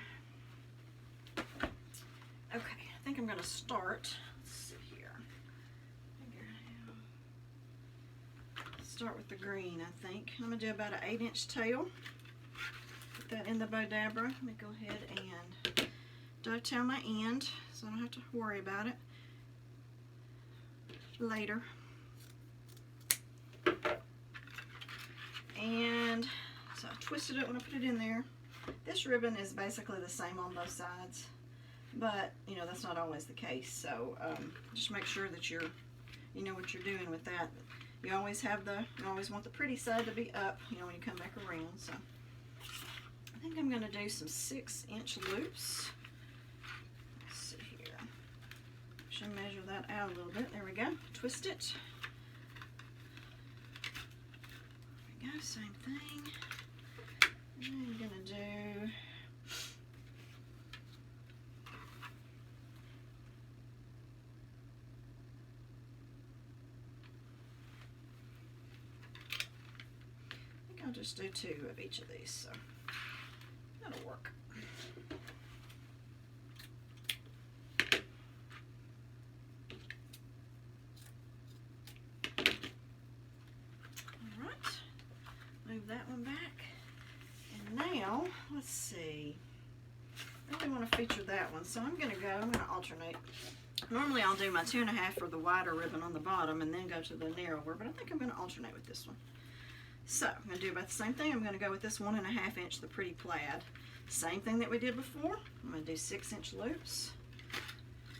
Okay, I think I'm going to start. Let's see here. Start with the green, I think. I'm going to do about an 8-inch tail. Put that in the bow dabber. Let me go ahead and dovetail my end so I don't have to worry about it later. And so I twisted it when I put it in there. This ribbon is basically the same on both sides, but you know, that's not always the case. So just make sure that you know what you're doing with that. You always want the pretty side to be up, you know, when you come back around. So I think I'm going to do some 6-inch loops. Let's see here. Should measure that out a little bit. There we go. Twist it. There we go. Same thing. And I'm going to do I'll just do 2 of each of these, so that'll work. All right, move that one back. And now, let's see. I really want to feature that one, so I'm going to alternate. Normally I'll do my 2.5 for the wider ribbon on the bottom and then go to the narrower, but I think I'm going to alternate with this one. So I'm going to do about the same thing. I'm going to go with this 1.5 inch, the pretty plaid. Same thing that we did before. I'm going to do 6-inch loops.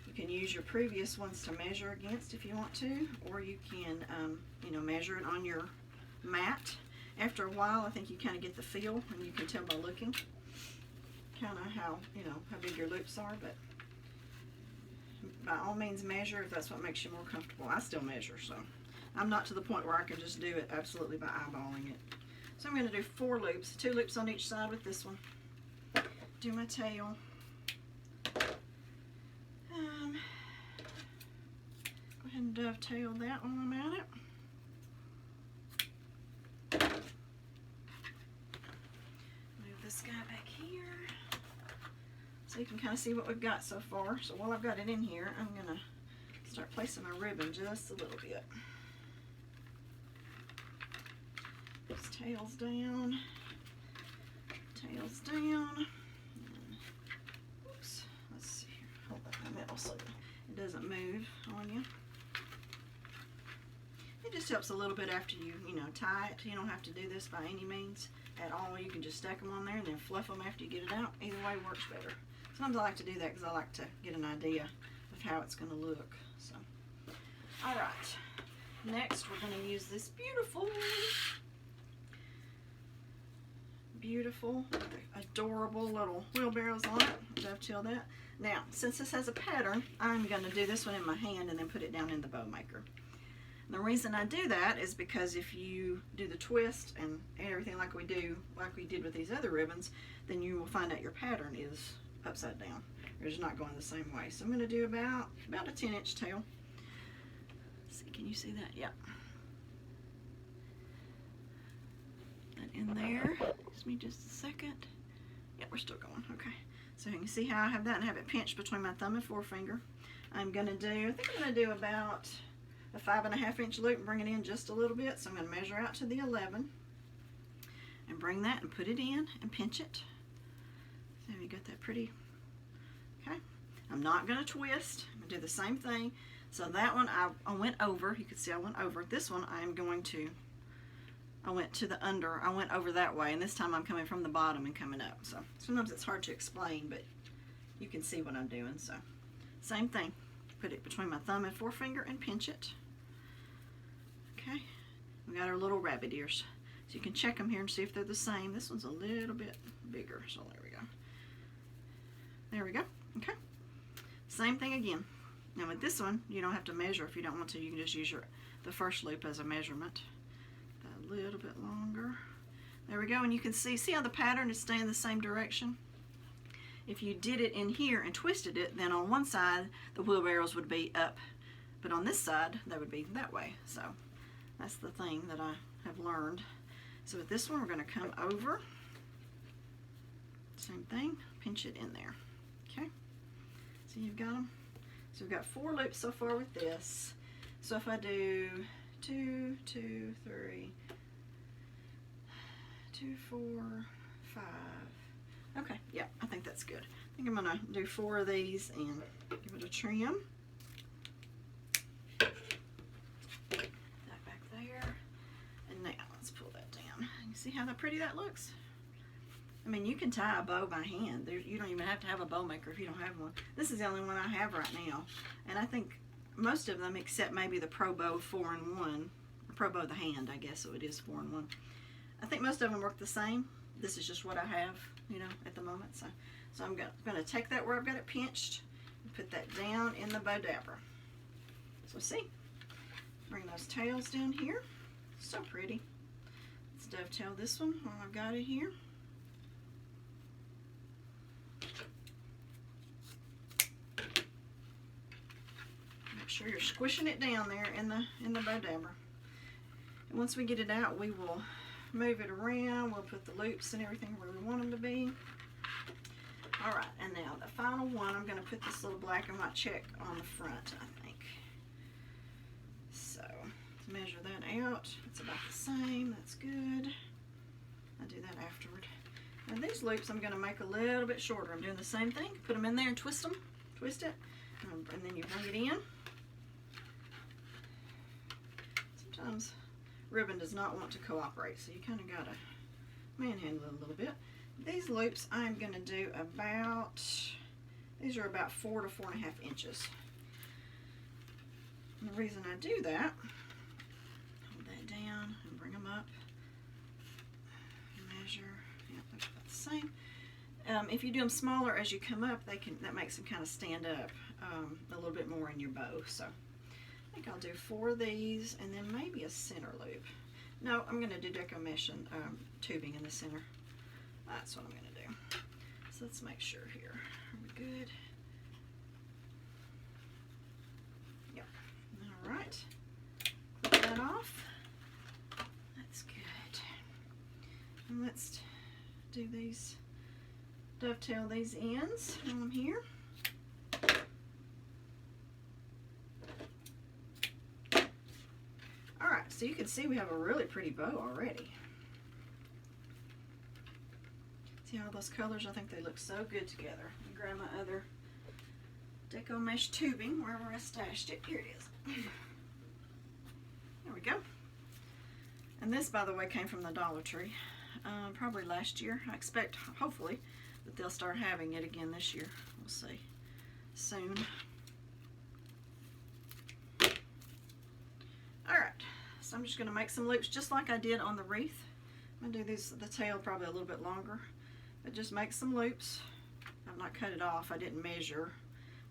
You can use your previous ones to measure against if you want to, or you can, you know, measure it on your mat. After a while, I think you kind of get the feel, and you can tell by looking kind of how, you know, how big your loops are. But by all means, measure if that's what makes you more comfortable. I still measure, so I'm not to the point where I can just do it absolutely by eyeballing it. So I'm going to do 4 loops, 2 loops on each side with this one. Do my tail. Go ahead and dovetail that when I'm at it. Move this guy back here so you can kind of see what we've got so far. So while I've got it in here, I'm going to start placing my ribbon just a little bit. Tails down, tails down. And, oops, let's see here. Hold that in the middle so it doesn't move on you. It just helps a little bit after you know, tie it. You don't have to do this by any means at all. You can just stack them on there and then fluff them after you get it out. Either way works better. Sometimes I like to do that because I like to get an idea of how it's going to look. So, all right. Next, we're going to use this beautiful, adorable little wheelbarrows on it. Dovetail that. Now, since this has a pattern, I'm going to do this one in my hand and then put it down in the bow maker. And the reason I do that is because if you do the twist and everything like we did with these other ribbons, then you will find out your pattern is upside down. It's not going the same way. So I'm going to do about a 10-inch tail. Let's see, can you see that? Yeah. In there. Gives me just a second. Yeah, we're still going. Okay. So you can see how I have that and have it pinched between my thumb and forefinger. I think I'm going to do about a 5.5 inch loop and bring it in just a little bit. So I'm going to measure out to the 11 and bring that and put it in and pinch it. So you got that pretty, okay. I'm not going to twist. I'm going to do the same thing. So that one I went over. You can see I went over. This one I went to the under. I went over that way, and this time I'm coming from the bottom and coming up. So sometimes it's hard to explain, but you can see what I'm doing. So same thing. Put it between my thumb and forefinger and pinch it. Okay. We got our little rabbit ears. So you can check them here and see if they're the same. This one's a little bit bigger, so there we go. There we go. Okay. Same thing again. Now with this one, you don't have to measure if you don't want to. You can just use the first loop as a measurement. A little bit longer. There we go. And you can see how the pattern is staying the same direction? If you did it in here and twisted it, then on one side the wheelbarrows would be up, but on this side they would be that way. So that's the thing that I have learned. So with this one, we're going to come over. Same thing. Pinch it in there. Okay. So you've got them. So we've got 4 loops so far with this. So if I do 2, 2, 3, 2, 4, 5. Okay, yeah, I think that's good. I think I'm gonna do 4 of these and give it a trim. That back there. And now let's pull that down. You see how pretty that looks? I mean, you can tie a bow by hand. You don't even have to have a bow maker if you don't have one. This is the only one I have right now. And I think most of them, except maybe the Pro Bow 4-in-1, Pro Bow the hand, I guess, so it is 4-in-1. I think most of them work the same. This is just what I have, you know, at the moment. So I'm going to take that where I've got it pinched and put that down in the bow dabber. So see, bring those tails down here. So pretty. Let's dovetail this one while I've got it here. Make sure you're squishing it down there in the bow dabber. And once we get it out, we will move it around. We'll put the loops and everything where we want them to be. All right, and now the final one, I'm going to put this little black and white check on the front, I think. So measure that out. It's about the same. That's good. I'll do that afterward. Now these loops I'm going to make a little bit shorter. I'm doing the same thing. Put them in there and twist them. Twist it. And then you bring it in. Sometimes ribbon does not want to cooperate, so you kind of got to manhandle it a little bit. These loops I'm going to do these are about 4 to 4.5 inches. And the reason I do that, hold that down and bring them up, measure, yep, they're about the same. If you do them smaller as you come up, that makes them kind of stand up a little bit more in your bow. So I think I'll do 4 of these and then maybe a center loop. No, I'm going to do deco mesh and tubing in the center. That's what I'm going to do. So let's make sure here. Are we good? Yep. All right. Clip that off. That's good. And let's do these, dovetail these ends while I'm here. Alright, so you can see we have a really pretty bow already. See all those colors? I think they look so good together. Let me grab my other deco mesh tubing, wherever I stashed it. Here it is. There we go. And this, by the way, came from the Dollar Tree. Probably last year. I expect, hopefully, that they'll start having it again this year. We'll see. Soon. Alright, so I'm just going to make some loops just like I did on the wreath. I'm going to do the tail probably a little bit longer. But just make some loops. I've not cut it off. I didn't measure.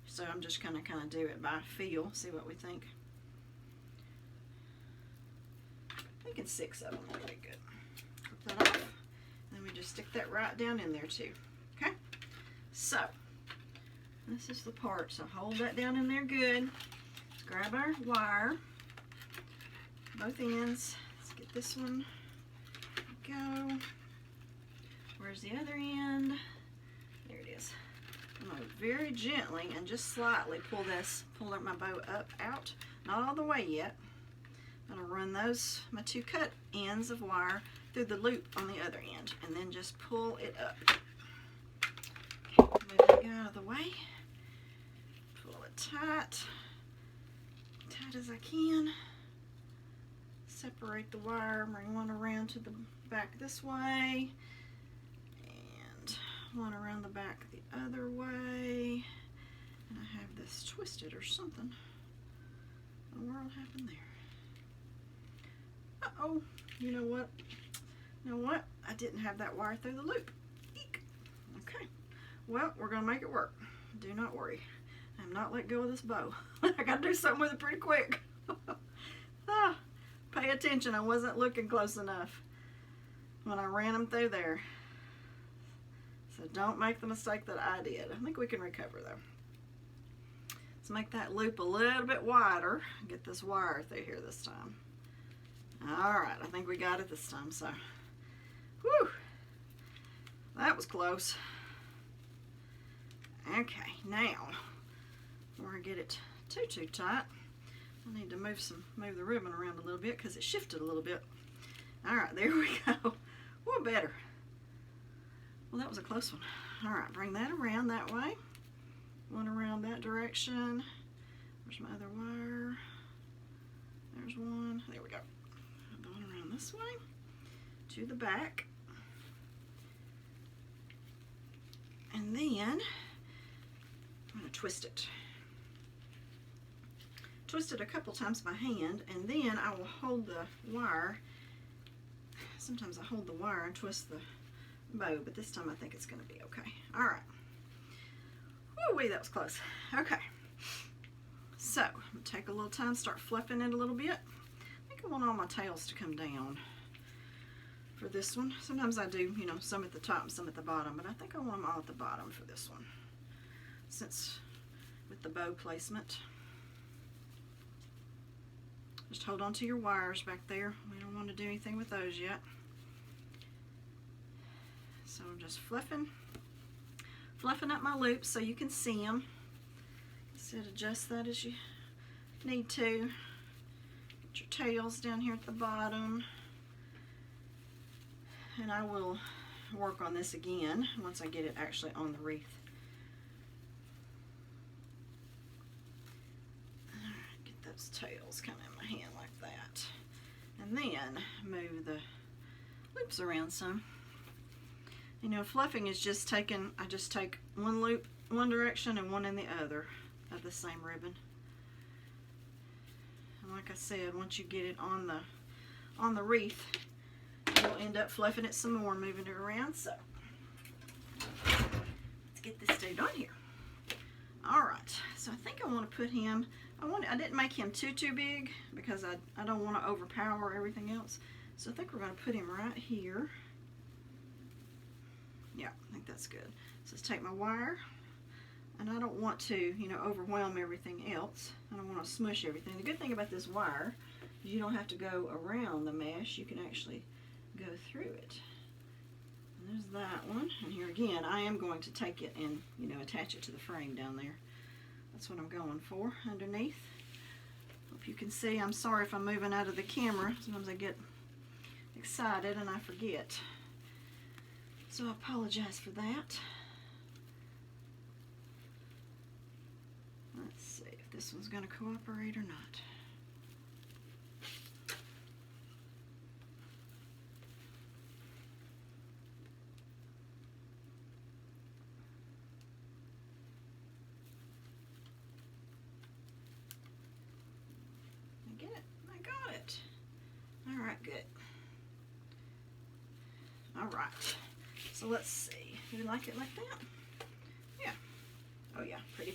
So I'm just going to kind of do it by feel. See what we think. I'm thinking 6 of them will be good. Clip that off. And then we just stick that right down in there too. Okay? So, this is the part. So hold that down in there good. Let's grab our wire. Both ends. Let's get this one. There we go. Where's the other end? There it is. I'm going to very gently and just slightly pull my bow up, out, not all the way yet. I'm going to run my two cut ends of wire through the loop on the other end, and then just pull it up. Move that guy out of the way. Pull it tight as I can. Separate the wire, bring one around to the back this way, and one around the back the other way. And I have this twisted or something. What in the world happened there? Uh-oh, you know what? I didn't have that wire through the loop. Eek. Okay, well, we're gonna make it work. Do not worry. I'm not let go of this bow. I gotta do something with it pretty quick. Pay attention, I wasn't looking close enough when I ran them through there. So don't make the mistake that I did. I think we can recover though. Let's make that loop a little bit wider. Get this wire through here this time. Alright, I think we got it this time, so. Whew! That was close. Okay, now, before I get it too tight, I need to move the ribbon around a little bit because it shifted a little bit. Alright, there we go. Whoa, better. Well, that was a close one. Alright, bring that around that way. One around that direction. Where's my other wire? There's one. There we go. Going around this way to the back. And then I'm going to twist it. Twist it a couple times by hand, and then I will hold the wire. Sometimes I hold the wire and twist the bow, but this time I think it's going to be okay. All right. Woo-wee, that was close. Okay. So, I'm going to take a little time, start fluffing it a little bit. I think I want all my tails to come down for this one. Sometimes I do, some at the top and some at the bottom, but I think I want them all at the bottom for this one, since with the bow placement. Just hold on to your wires back there. We don't want to do anything with those yet. So I'm just fluffing up my loops so you can see them. Just adjust that as you need to. Get your tails down here at the bottom. And I will work on this again once I get it actually on the wreath. Alright, get those tails kind of in my hand like that. And then move the loops around some. Fluffing is just I just take one loop one direction and one in the other of the same ribbon. And like I said, once you get it on the wreath, you'll end up fluffing it some more, moving it around. So let's get this dude on here. All right, so I think I want to put him. I didn't make him too big because I don't want to overpower everything else. So I think we're going to put him right here. Yeah, I think that's good. So let's take my wire, and I don't want to, overwhelm everything else. I don't want to smush everything. The good thing about this wire is you don't have to go around the mesh. You can actually go through it. And there's that one. And here again, I am going to take it and, attach it to the frame down there. That's what I'm going for underneath. Hope you can see. I'm sorry if I'm moving out of the camera. Sometimes I get excited and I forget. So I apologize for that. Let's see if this one's going to cooperate or not. I get it. I got it. All right, good. All right. So let's see. Do you like it like that? Yeah. Oh yeah, pretty.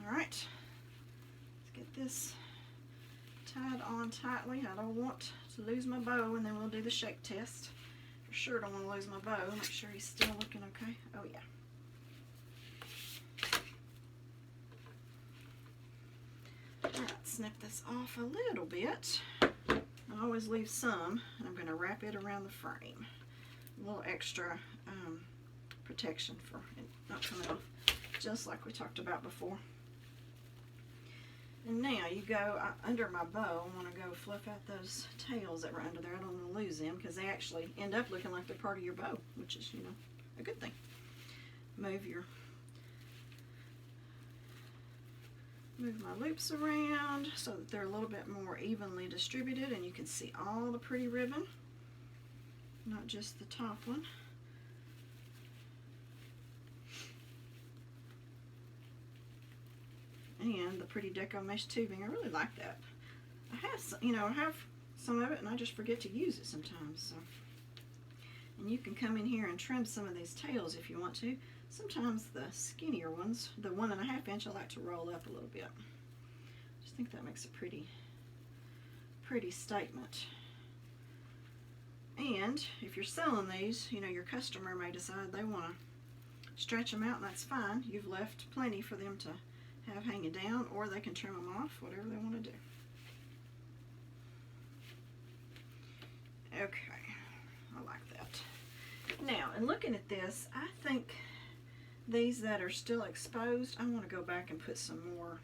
All right. Let's get this tied on tightly. I don't want to lose my bow, and then we'll do the shake test. For sure don't want to lose my bow. Make sure he's still looking okay. Oh yeah. All right, snip this off a little bit. I always leave some, and I'm going to wrap it around the frame. A little extra protection for it not coming off. just like we talked about before. And now you go under my bow. I want to go fluff out those tails that were under there. I don't want to lose them because they actually end up looking like they're part of your bow, which is, you know, a good thing. Move my loops around so that they're a little bit more evenly distributed and you can see all the pretty ribbon, not just the top one. And the pretty deco mesh tubing. I really like that. I have some, you know, I have some of it and I just forget to use it sometimes. So, and you can come in here and trim some of these tails if you want to. Sometimes the skinnier ones, the 1.5 inch, I like to roll up a little bit. I just think that makes a pretty statement. And if you're selling these, you know, your customer may decide they want to stretch them out, and that's fine. You've left plenty for them to have hanging down, or they can trim them off, whatever they want to do. Okay, I like that. Now, in looking at this, I think these that are still exposed, I want to go back and put some more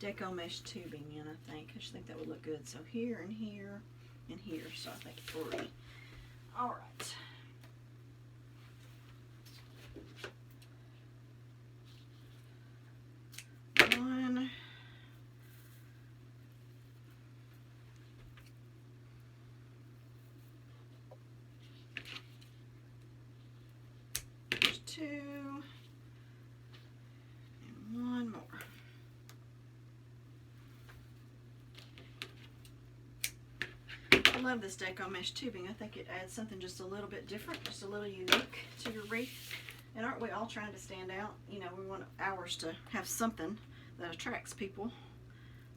deco mesh tubing in, I just think that would look good. So here and here and here, so I think 3. All right. One. There's 2. And 1 more. I love this deco mesh tubing. I think it adds something just a little bit different, just a little unique to your wreath. And aren't we all trying to stand out? You know, we want ours to have something that attracts people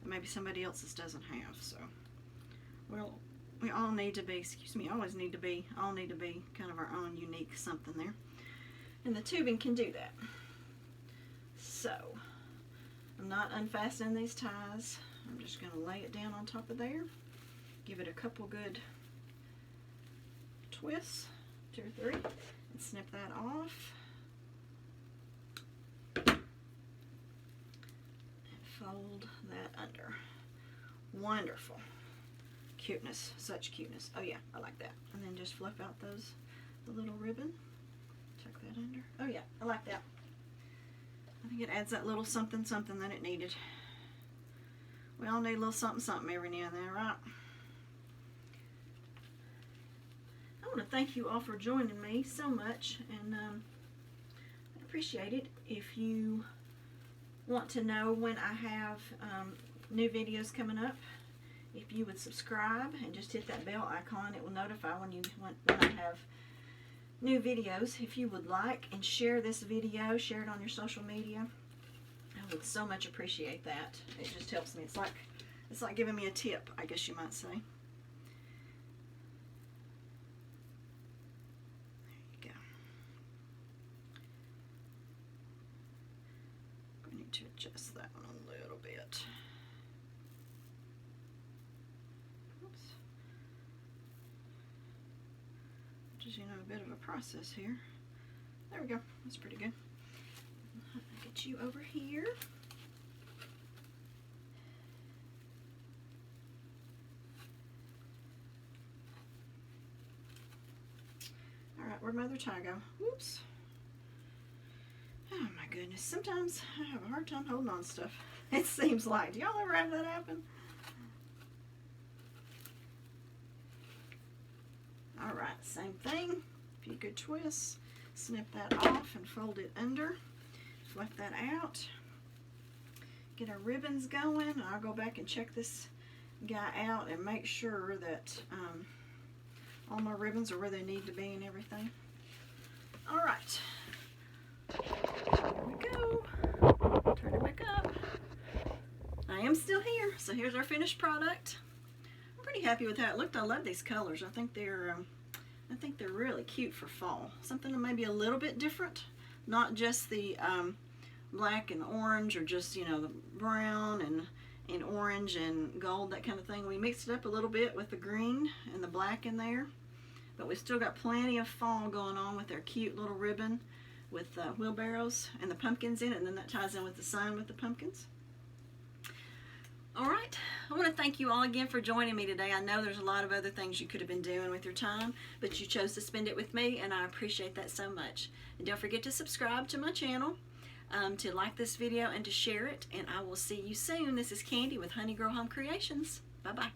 that maybe somebody else's doesn't have. So, well, we all need to be, excuse me, all need to be kind of our own unique something there. And the tubing can do that. So, I'm not unfastening these ties. I'm just going to lay it down on top of there. Give it a couple good twists, 2 or 3, and snip that off. And fold that under. Wonderful. Cuteness, such cuteness. Oh yeah, I like that. And then just fluff out the little ribbon. Tuck that under. Oh yeah, I like that. I think it adds that little something that it needed. We all need a little something every now and then, right? I want to thank you all for joining me so much, and I appreciate it. If you want to know when I have new videos coming up, if you would subscribe and just hit that bell icon, it will notify when I have new videos. If you would like and share this video, share it on your social media, I would so much appreciate that. It just helps me. It's like giving me a tip, I guess you might say. To adjust that one a little bit. Oops. Which is, you know, a bit of a process here. There we go. That's pretty good. Get you over here. All right, where'd my other tie go? Whoops. Oh my goodness, sometimes I have a hard time holding on to stuff. It seems like. Do y'all ever have that happen? Alright, same thing. A few good twists. Snip that off and fold it under. Fluff that out. Get our ribbons going. I'll go back and check this guy out and make sure that all my ribbons are where they need to be and everything. Alright. There we go. Turn it back up. I am still here, so here's our finished product. I'm pretty happy with how it looked. I love these colors. I think they're really cute for fall. Something maybe a little bit different, not just the black and orange, or just, you know, the brown and orange and gold, that kind of thing. We mixed it up a little bit with the green and the black in there, but we still got plenty of fall going on with our cute little ribbon. with wheelbarrows and the pumpkins in it, and then that ties in with the sign with the pumpkins. All right, I want to thank you all again for joining me today. I know there's a lot of other things you could have been doing with your time, but you chose to spend it with me, and I appreciate that so much. And don't forget to subscribe to my channel, to like this video, and to share it. And I will see you soon. This is Candy with Honey Girl Home Creations. Bye-bye.